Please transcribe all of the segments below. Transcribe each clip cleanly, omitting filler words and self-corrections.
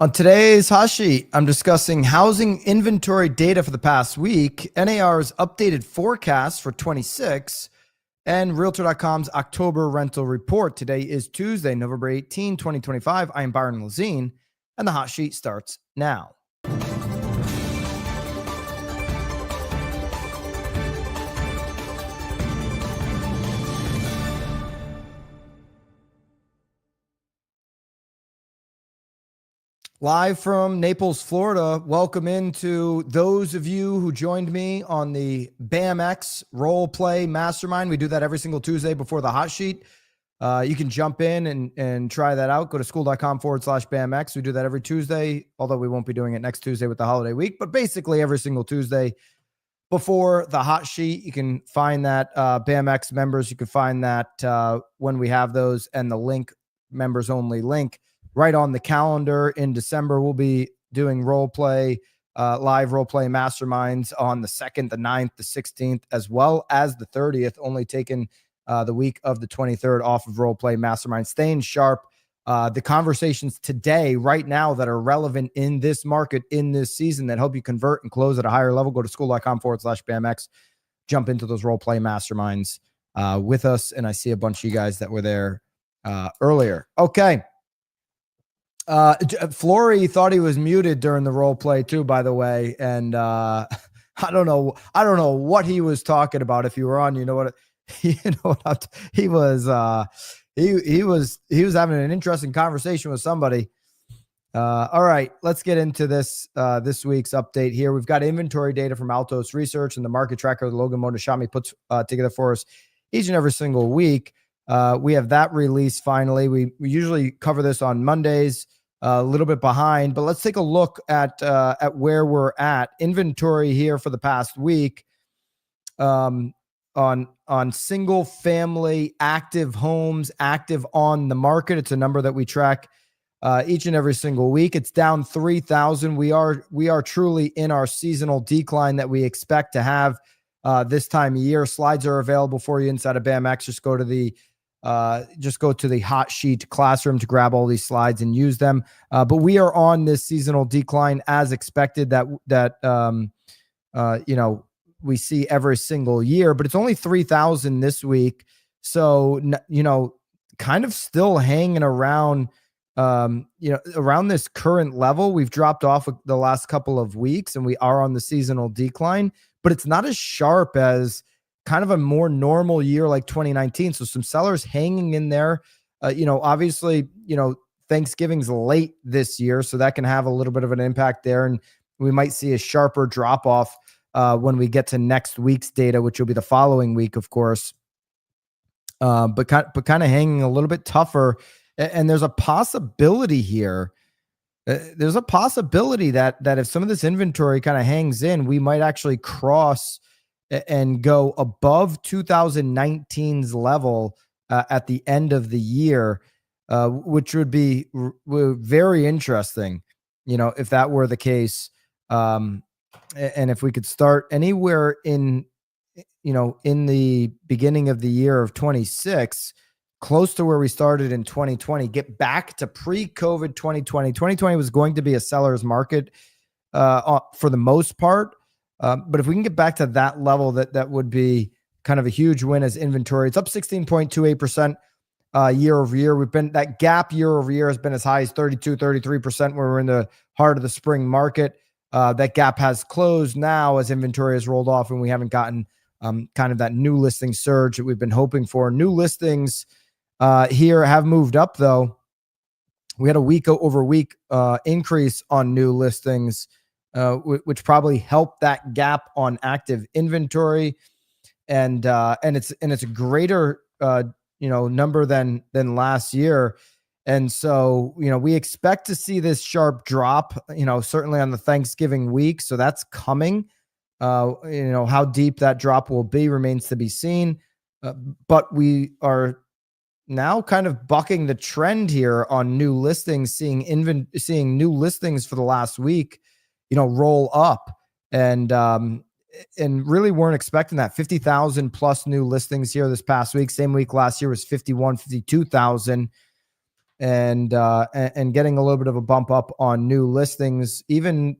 On today's hot sheet, I'm discussing housing inventory data for the past week, NAR's updated forecast for 26, and Realtor.com's October rental report. Today is Tuesday, November 18, 2025. I am Byron Lazine, and the hot sheet starts now. Live from Naples, Florida, welcome into those of you who joined me on the BAMX Role Play Mastermind. We do that every single Tuesday before the hot sheet. You can jump in and try that out. Go to school.com/BAMX. We do that every Tuesday, although we won't be doing it next Tuesday with the holiday week, but basically every single Tuesday before the hot sheet. You can find that BAMX members. You can find that when we have those, and the link, members only link, right on the calendar. In December, we'll be doing role play, live role play masterminds on the 2nd, the 9th, the 16th, as well as the 30th, only taking the week of the 23rd off of role play mastermind. Staying sharp. The conversations today, right now, that are relevant in this market, in this season, that help you convert and close at a higher level. Go to school.com/BAMX. Jump into those role play masterminds with us. And I see a bunch of you guys that were there earlier. Okay. Flory thought he was muted during the role play too, by the way. And I don't know what he was talking about. If you were on, he was having an interesting conversation with somebody. All right, let's get into this week's update here. We've got inventory data from Altos Research and the market tracker that Logan Montashami puts together for us each and every single week. We have that release finally. We usually cover this on Mondays, a little bit behind, but let's take a look at where we're at. Inventory here for the past week on single family active homes, active on the market. It's a number that we track each and every single week. It's down 3,000. We are truly in our seasonal decline that we expect to have this time of year. Slides are available for you inside of BAMX. Just go to the hot sheet classroom to grab all these slides and use them. But we are on this seasonal decline as expected that we see every single year, but it's only 3,000 this week. So, kind of still hanging around, around this current level. We've dropped off the last couple of weeks and we are on the seasonal decline, but it's not as sharp as kind of a more normal year like 2019. So some sellers hanging in there. Obviously, Thanksgiving's late this year, so that can have a little bit of an impact there. And we might see a sharper drop off when we get to next week's data, which will be the following week, of course. But kind of hanging a little bit tougher. And there's a possibility here. There's a possibility that if some of this inventory kind of hangs in, we might actually cross and go above 2019's level at the end of the year, which would be very interesting, if that were the case. And if we could start anywhere in the beginning of the year of 26, close to where we started in 2020, get back to pre-COVID 2020. 2020 was going to be a seller's market for the most part. But if we can get back to that level, that would be kind of a huge win as inventory. It's up 16.28% year over year. That gap year over year has been as high as 33% when we're in the heart of the spring market. That gap has closed now as inventory has rolled off and we haven't gotten kind of that new listing surge that we've been hoping for. New listings here have moved up though. We had a week over week increase on new listings, which probably helped that gap on active inventory, and it's a greater number than last year, and so we expect to see this sharp drop, certainly on the Thanksgiving week, so that's coming. How deep that drop will be remains to be seen, but we are now kind of bucking the trend here on new listings, seeing new listings for the last week roll up, and really weren't expecting that. 50,000 plus new listings here this past week. Same week last year was 52,000. and getting a little bit of a bump up on new listings, even,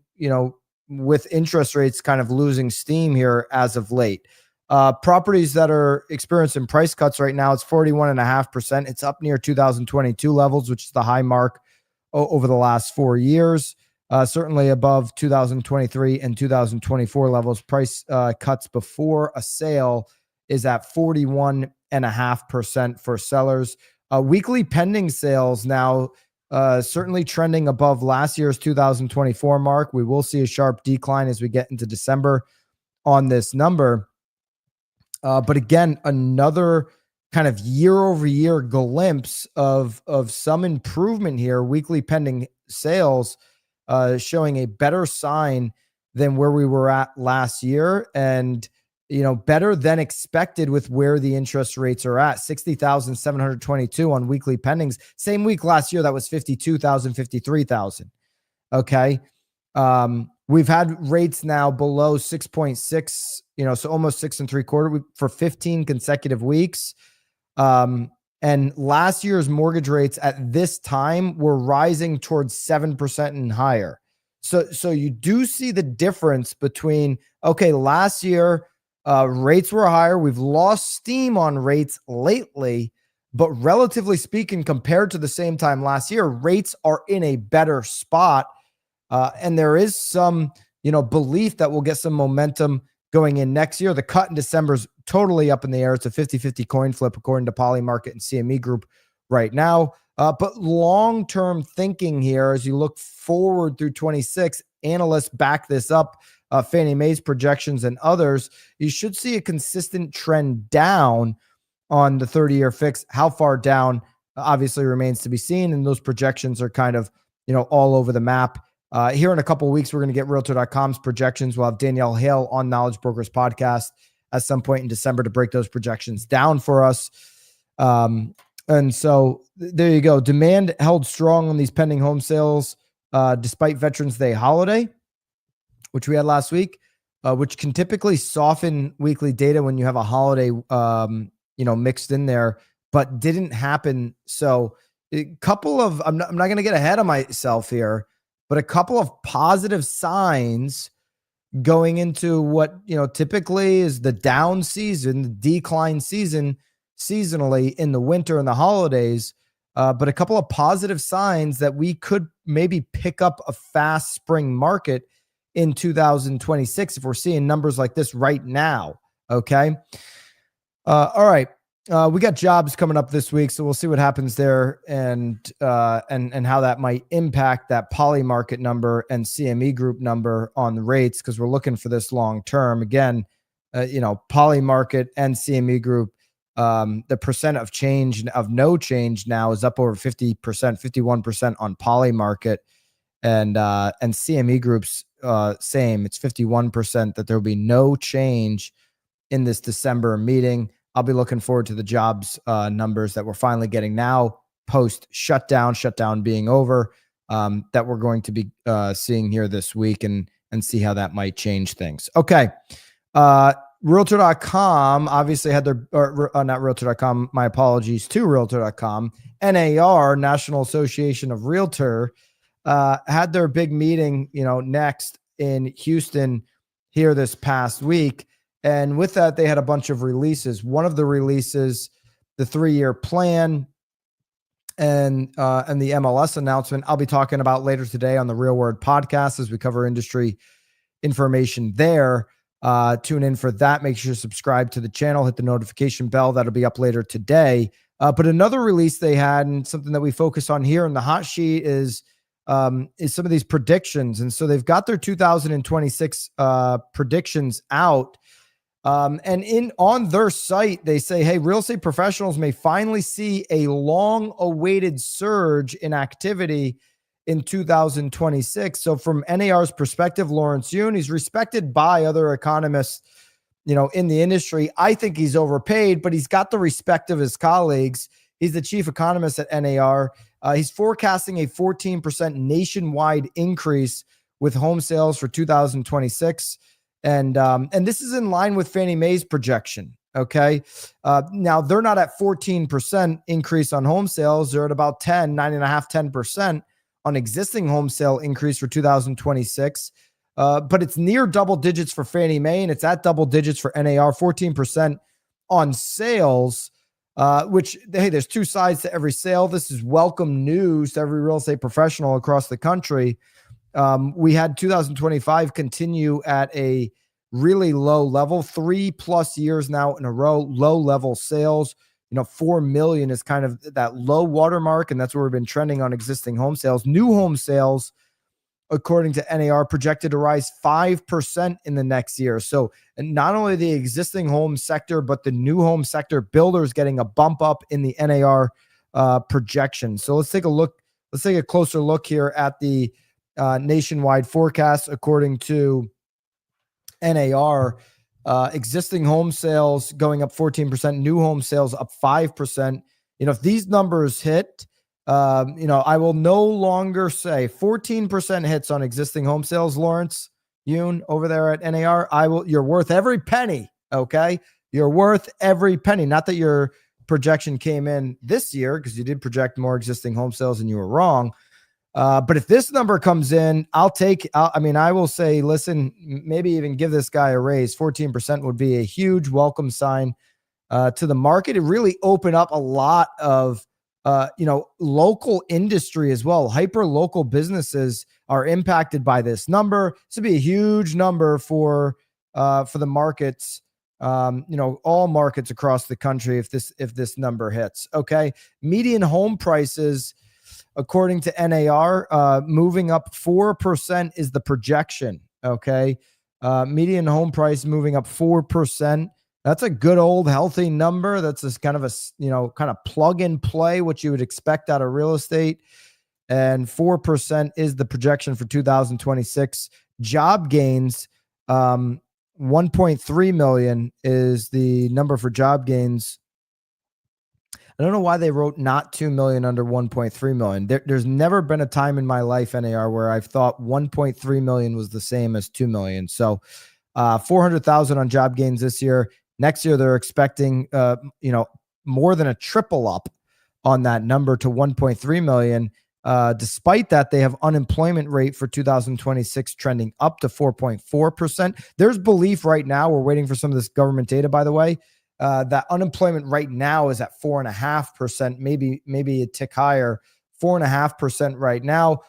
with interest rates kind of losing steam here as of late. Properties that are experiencing price cuts right now, it's 41.5%. It's up near 2022 levels, which is the high mark over the last 4 years. Certainly above 2023 and 2024 levels. Price cuts before a sale is at 41.5% for sellers. Weekly pending sales now certainly trending above last year's 2024 mark. We will see a sharp decline as we get into December on this number. But again, another kind of year-over-year glimpse of some improvement here. Weekly pending sales showing a better sign than where we were at last year, and better than expected with where the interest rates are at. 60,722 on weekly pendings. Same week last year, that was 52,000, 53,000. Okay. We've had rates now below 6.6, so almost 6.75 for 15 consecutive weeks. And last year's mortgage rates at this time were rising towards 7% and higher. So you do see the difference between, okay, last year rates were higher. We've lost steam on rates lately, but relatively speaking, compared to the same time last year, rates are in a better spot. And there is some, belief that we'll get some momentum going in next year. The cut in December is totally up in the air. It's a 50-50 coin flip, according to Polymarket and CME Group right now. But long-term thinking here, as you look forward through 26, analysts back this up. Fannie Mae's projections and others, you should see a consistent trend down on the 30-year fix. How far down obviously remains to be seen. And those projections are kind of, all over the map. Here in a couple of weeks, we're going to get Realtor.com's projections. We'll have Danielle Hale on Knowledge Brokers podcast at some point in December to break those projections down for us. And so there you go. Demand held strong on these pending home sales despite Veterans Day holiday, which we had last week, which can typically soften weekly data when you have a holiday, mixed in there, but didn't happen. So a couple of, I'm not going to get ahead of myself here, but a couple of positive signs going into what, typically is the down season, the decline season seasonally in the winter and the holidays. But a couple of positive signs that we could maybe pick up a fast spring market in 2026 if we're seeing numbers like this right now. Okay. All right. We got jobs coming up this week, so we'll see what happens there and how that might impact that Polymarket number and CME Group number on the rates, because we're looking for this long term. Again, Polymarket and CME Group, the percent of change of no change now is up over 50%, 51% on Polymarket, and CME Group's same. It's 51% that there will be no change in this December meeting. I'll be looking forward to the jobs numbers that we're finally getting now post shutdown being over, that we're going to be seeing here this week and see how that might change things. Okay. Realtor.com obviously had their, not Realtor.com, my apologies to Realtor.com. NAR, National Association of Realtor, had their big meeting, next in Houston here this past week. And with that, they had a bunch of releases. One of the releases, the 3-year plan and the MLS announcement, I'll be talking about later today on the Real Word podcast as we cover industry information there. Tune in for that. Make sure to subscribe to the channel, hit the notification bell. That'll be up later today. But another release they had, and something that we focus on here in the hot sheet, is some of these predictions. And so they've got their 2026 predictions out. And on their site, they say, hey, real estate professionals may finally see a long-awaited surge in activity in 2026. So from NAR's perspective, Lawrence Yun, he's respected by other economists, in the industry. I think he's overpaid, but he's got the respect of his colleagues. He's the chief economist at NAR. He's forecasting a 14% nationwide increase with home sales for 2026. And this is in line with Fannie Mae's projection. Okay. Now they're not at 14% increase on home sales. They're at about 10% on existing home sale increase for 2026. But it's near double digits for Fannie Mae, and it's at double digits for NAR, 14% on sales, which, hey, there's two sides to every sale. This is welcome news to every real estate professional across the country. We had 2025 continue at a really low level, 3+ years now in a row, low level sales. 4 million is kind of that low watermark, and that's where we've been trending on existing home sales. New home sales, according to NAR, projected to rise 5% in the next year. So not only the existing home sector, but the new home sector, builders getting a bump up in the NAR projection. So let's take a look. Let's take a closer look here at the nationwide forecast. According to NAR, existing home sales going up 14%, new home sales up 5%. If these numbers hit, I will no longer say 14% hits on existing home sales. Lawrence Yoon over there at NAR, you're worth every penny. Okay. You're worth every penny. Not that your projection came in this year, because you did project more existing home sales and you were wrong. But if this number comes in, I will say, listen, maybe even give this guy a raise. 14% would be a huge welcome sign to the market. It really opened up a lot of, local industry as well. Hyper local businesses are impacted by this number. This would be a huge number for the markets, all markets across the country if this number hits. Okay. Median home prices, according to NAR, moving up 4% is the projection. Okay. Median home price moving up 4%. That's a good old healthy number. That's just kind of a plug and play, what you would expect out of real estate. And 4% is the projection for 2026. Job gains, 1.3 million is the number for job gains. I don't know why they wrote not 2 million under 1.3 million. There's never been a time in my life, NAR, where I've thought 1.3 million was the same as 2 million. So 400,000 on job gains this year. Next year, they're expecting, more than a triple up on that number to 1.3 million. Despite that, they have unemployment rate for 2026 trending up to 4.4%. There's belief right now. We're waiting for some of this government data, by the way. That unemployment right now is at 4.5%, maybe a tick higher, 4.5% right now.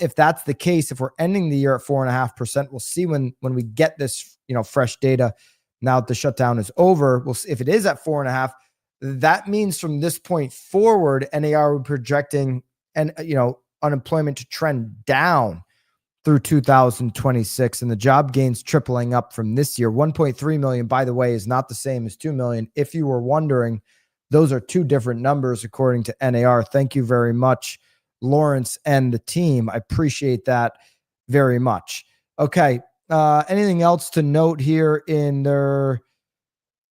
If that's the case, if we're ending the year at 4.5%, we'll see when we get this, fresh data. Now that the shutdown is over, we'll see if it is at 4.5. That means from this point forward, NAR would projecting unemployment to trend down through 2026, and the job gains tripling up from this year. 1.3 million, by the way, is not the same as 2 million. If you were wondering, those are two different numbers according to NAR. Thank you very much, Lawrence and the team. I appreciate that very much. Okay. Anything else to note here in their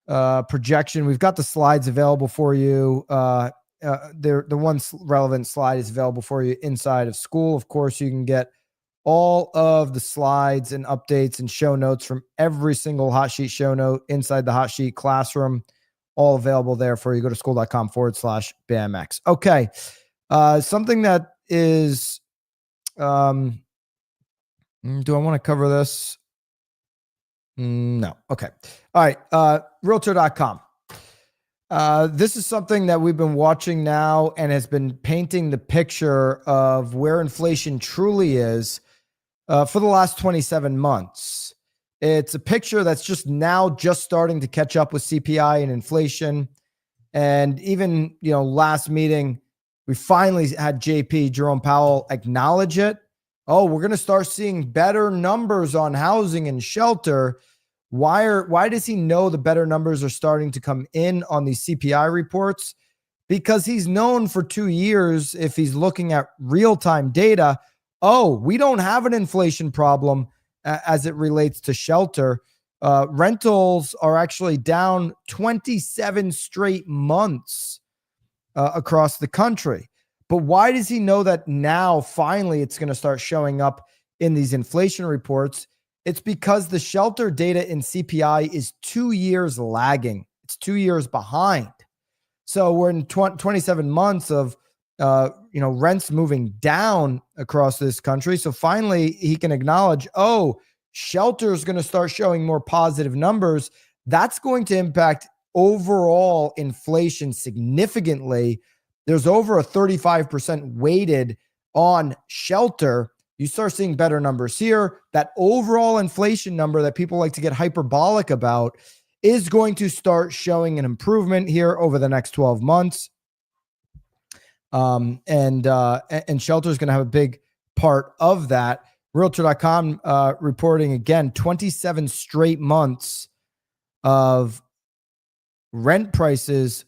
projection? We've got the slides available for you. The one relevant slide is available for you inside of school. Of course, you can get all of the slides and updates and show notes from every single Hot Sheet show note inside the Hot Sheet classroom, all available there for you. Go to school.com/BAMX. Okay. Something that is, do I want to cover this? No. Okay. All right. Realtor.com. This is something that we've been watching now and has been painting the picture of where inflation truly is for the last 27 months. It's a picture that's just starting to catch up with CPI and inflation. And even, last meeting, we finally had Jerome Powell, acknowledge it. Oh, we're going to start seeing better numbers on housing and shelter. Why does he know the better numbers are starting to come in on these CPI reports? Because he's known for 2 years, if he's looking at real-time data, we don't have an inflation problem as it relates to shelter. Rentals are actually down 27 straight months across the country. But why does he know that now finally it's going to start showing up in these inflation reports? It's because the shelter data in CPI is 2 years lagging. It's 2 years behind. So we're in 27 months of rents moving down across this country. So finally he can acknowledge, oh, shelter is going to start showing more positive numbers. That's going to impact overall inflation significantly. There's over a 35% weighted on shelter. You start seeing better numbers here. That overall inflation number that people like to get hyperbolic about is going to start showing an improvement here over the next 12 months. And shelter is going to have a big part of that. Realtor.com reporting again 27 straight months of rent prices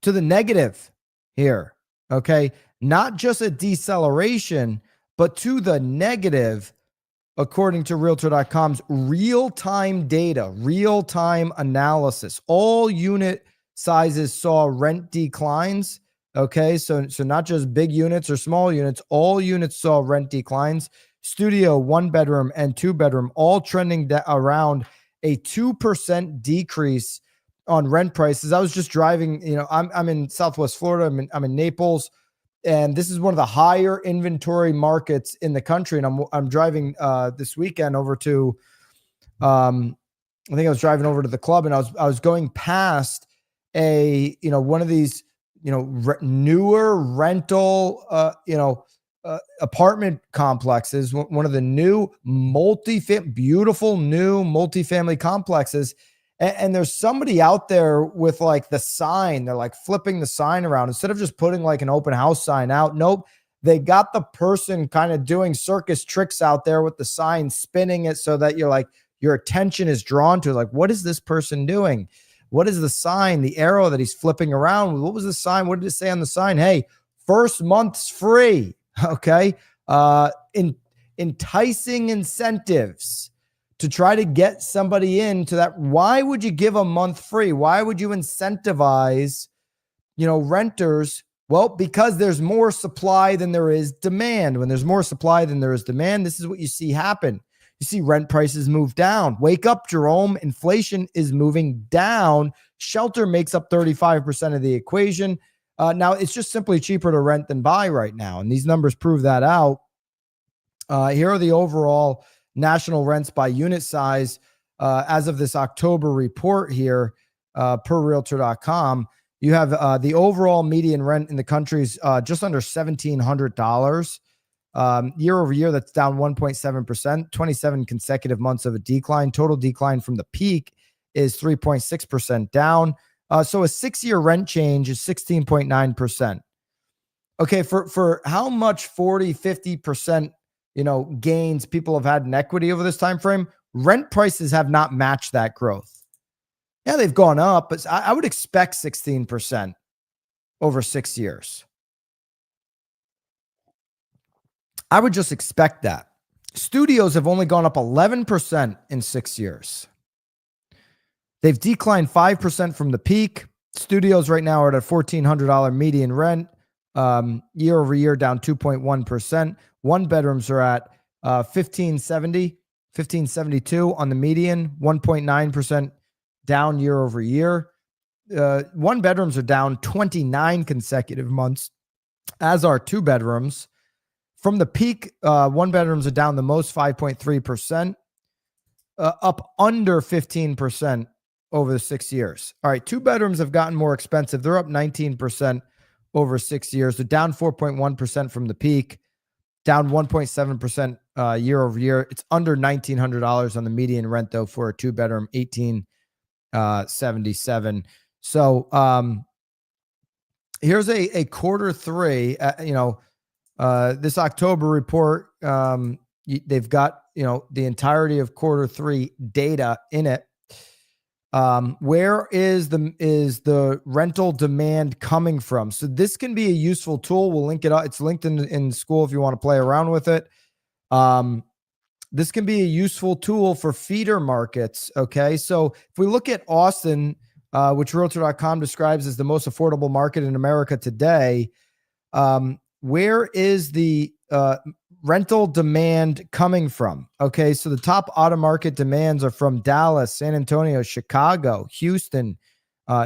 to the negative here. Okay. Not just a deceleration, but to the negative, according to Realtor.com's real-time data, real-time analysis. All unit sizes saw rent declines. Okay, so not just big units or small units, all units saw rent declines. Studio, 1 bedroom and 2 bedroom, all trending around a 2% decrease on rent prices. I was just driving, I'm in Southwest Florida. I'm in Naples. And this is one of the higher inventory markets in the country. And I'm driving this weekend over to, I think I was driving over to the club, and I was going past one of these, newer rental, apartment complexes, one of the new beautiful new multifamily complexes. And there's somebody out there with like the sign. They're like flipping the sign around instead of just putting like an open house sign out. Nope. They got the person kind of doing circus tricks out there with the sign, spinning it so that your attention is drawn to it. Like, what is this person doing? What is the sign, the arrow that he's flipping around? What was the sign? What did it say on the sign? Hey, first month's free. Okay. Enticing incentives to try to get somebody into that. Why would you give a month free? Why would you incentivize, renters? Well, because there's more supply than there is demand. When there's more supply than there is demand, this is what you see happen. You see rent prices move down. Wake up, Jerome. Inflation is moving down. Shelter makes up 35% of the equation. Now, it's just simply cheaper to rent than buy right now. And these numbers prove that out. Here are the overall national rents by unit size as of this October report here per Realtor.com. You have the overall median rent in the country is just under $1,700. Year over year, that's down 1.7%, 27 consecutive months of a decline. Total decline from the peak is 3.6% down. So a 6-year rent change is 16.9%. Okay, for how much 40, 50%, gains people have had in equity over this time frame, rent prices have not matched that growth. Yeah, they've gone up, but I would expect 16% over 6 years. I would just expect that. Studios have only gone up 11% in 6 years. They've declined 5% from the peak. Studios right now are at a $1,400 median rent. Year over year, down 2.1%. 1 bedrooms are at $1,572 on the median, 1.9% down year over year. 1 bedrooms are down 29 consecutive months, as are 2 bedrooms. From the peak, 1 bedrooms are down the most, 5.3%, up under 15% over the 6 years. All right, 2 bedrooms have gotten more expensive. They're up 19% over 6 years. They're down 4.1% from the peak, down 1.7% year over year. It's under $1,900 on the median rent, though, for a 2-bedroom, $1,877. So here's a quarter three. This October report, they've got the entirety of quarter three data in it. Where is the rental demand coming from? So this can be a useful tool. We'll link it up. It's linked in school if you want to play around with it. This can be a useful tool for feeder markets. Okay. So if we look at Austin, which Realtor.com describes as the most affordable market in America today, where is the rental demand coming from? Okay, so the top auto market demands are from Dallas, San Antonio, Chicago, Houston,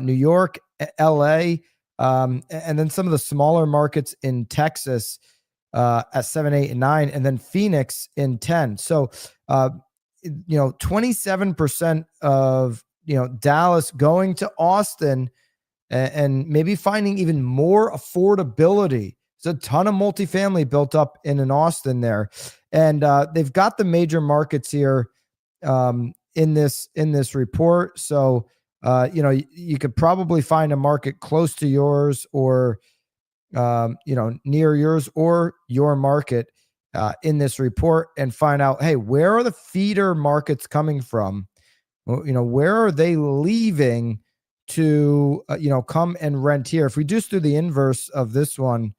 New York, LA, and then some of the smaller markets in Texas at 7, 8, and 9, and then Phoenix in 10. So, 27% of, Dallas going to Austin and maybe finding even more affordability. There's a ton of multifamily built up in Austin there. And they've got the major markets here in this report. So, you could probably find a market close to yours or, near yours or your market in this report and find out, hey, where are the feeder markets coming from? Where are they leaving to, come and rent here? If we just do the inverse of this one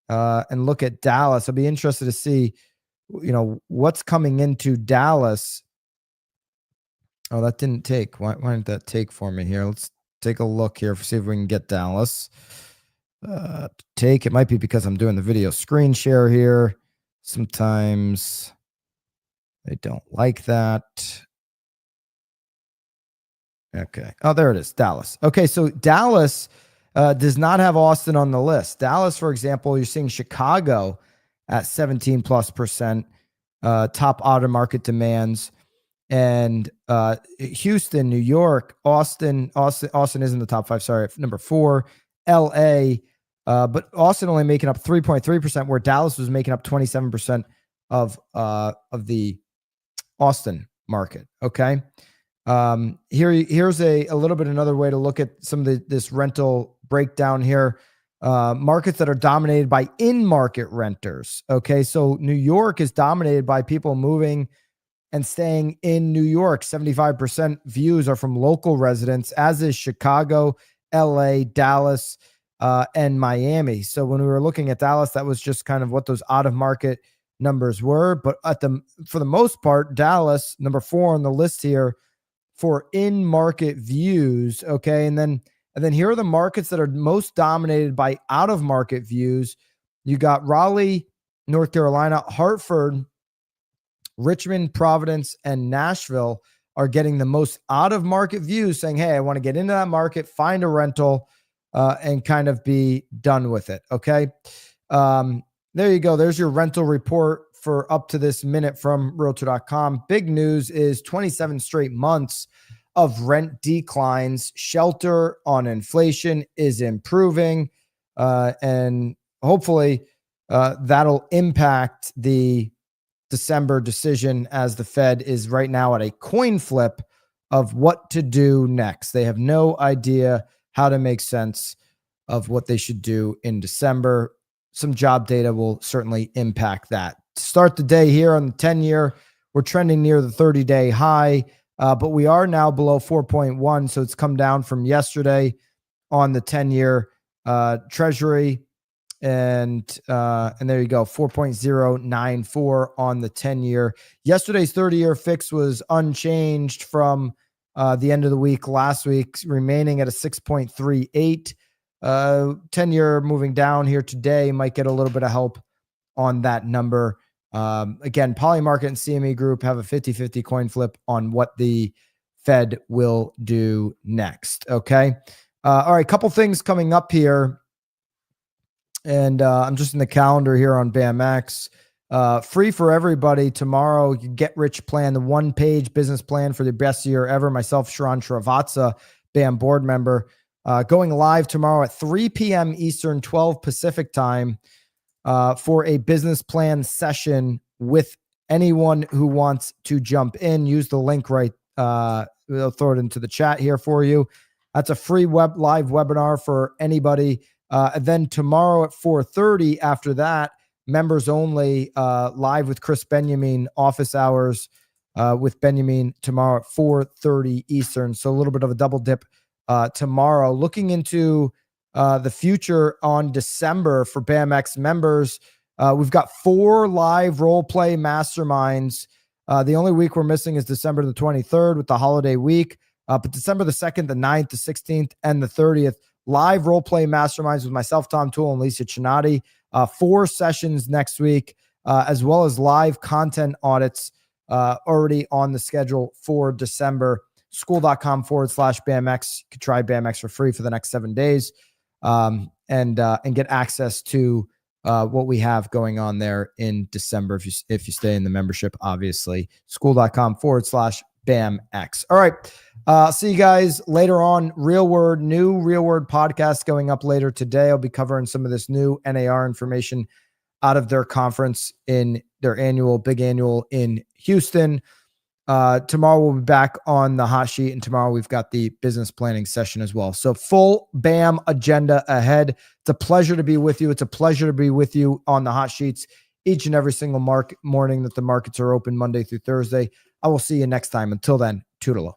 and look at Dallas, I'll be interested to see, what's coming into Dallas. Oh, that didn't take. Why didn't that take for me here? Let's take a look here, see if we can get Dallas. Take. It might be because I'm doing the video screen share here. Sometimes they don't like that. Okay. Oh, there it is. Dallas. Okay. So Dallas does not have Austin on the list. Dallas, for example, you're seeing Chicago at 17+% top outer market demands. And Houston, New York, Austin is in the top 5. Sorry, number 4. LA, but Austin only making up 3.3%, where Dallas was making up 27% of the Austin market. Okay. Here's a little bit another way to look at some of this rental breakdown here. Markets that are dominated by in-market renters. Okay, so New York is dominated by people moving and staying in New York. 75% views are from local residents, as is Chicago, LA, Dallas, and Miami. So when we were looking at Dallas, that was just kind of what those out-of-market numbers were. But for the most part, Dallas, number 4 on the list here for in-market views. Okay, and then here are the markets that are most dominated by out-of-market views. You got Raleigh, North Carolina, Hartford, Richmond, Providence, and Nashville are getting the most out-of-market views, saying, hey, I want to get into that market, find a rental, and kind of be done with it. Okay. There you go. There's your rental report for up to this minute from Realtor.com. Big news is 27 straight months of rent declines. Shelter on inflation is improving, and hopefully that'll impact the December decision, as the Fed is right now at a coin flip of what to do next. They have no idea how to make sense of what they should do in December. Some job data will certainly impact that. To start the day here on the 10-year, we're trending near the 30-day high, but we are now below 4.1, so it's come down from yesterday on the 10-year Treasury. And there you go, 4.094 on the 10-year. Yesterday's 30-year fix was unchanged from the end of the week last week, remaining at a 6.38. 10-year moving down here today might get a little bit of help on that number. Again, Polymarket and CME Group have a 50-50 coin flip on what the Fed will do next. Okay. All right. Couple things coming up here. And I'm just in the calendar here on BAMX. Free for everybody tomorrow. You Get Rich Plan, the one-page business plan for the best year ever. Myself, Sharon Srivatsa, BAM board member, going live tomorrow at 3 p.m. Eastern, 12 Pacific time for a business plan session with anyone who wants to jump in. Use the link right. We'll throw it into the chat here for you. That's a free live webinar for anybody. And then tomorrow at 4:30, after that, members only, live with Chris Benjamin, office hours with Benjamin tomorrow at 4:30 Eastern. So a little bit of a double dip tomorrow. Looking into the future on December for BAMX members, we've got 4 live role play masterminds. The only week we're missing is December the 23rd with the holiday week. But December the 2nd, the 9th, the 16th, and the 30th, live role play masterminds with myself, Tom Toole, and Lisa Chinati. 4 sessions next week, as well as live content audits already on the schedule for December. school.com/BAMX. You can try BAMX for free for the next 7 days, and get access to what we have going on there in December if you stay in the membership, obviously. School.com/BAMX. All right. See you guys later on. New Real Word podcast going up later today. I'll be covering some of this new NAR information out of their conference in their big annual in Houston. Tomorrow we'll be back on the hot sheet, and tomorrow we've got the business planning session as well. So full BAM agenda ahead. It's a pleasure to be with you. It's a pleasure to be with you on the hot sheets each and every single morning that the markets are open Monday through Thursday. I will see you next time. Until then, toodaloo.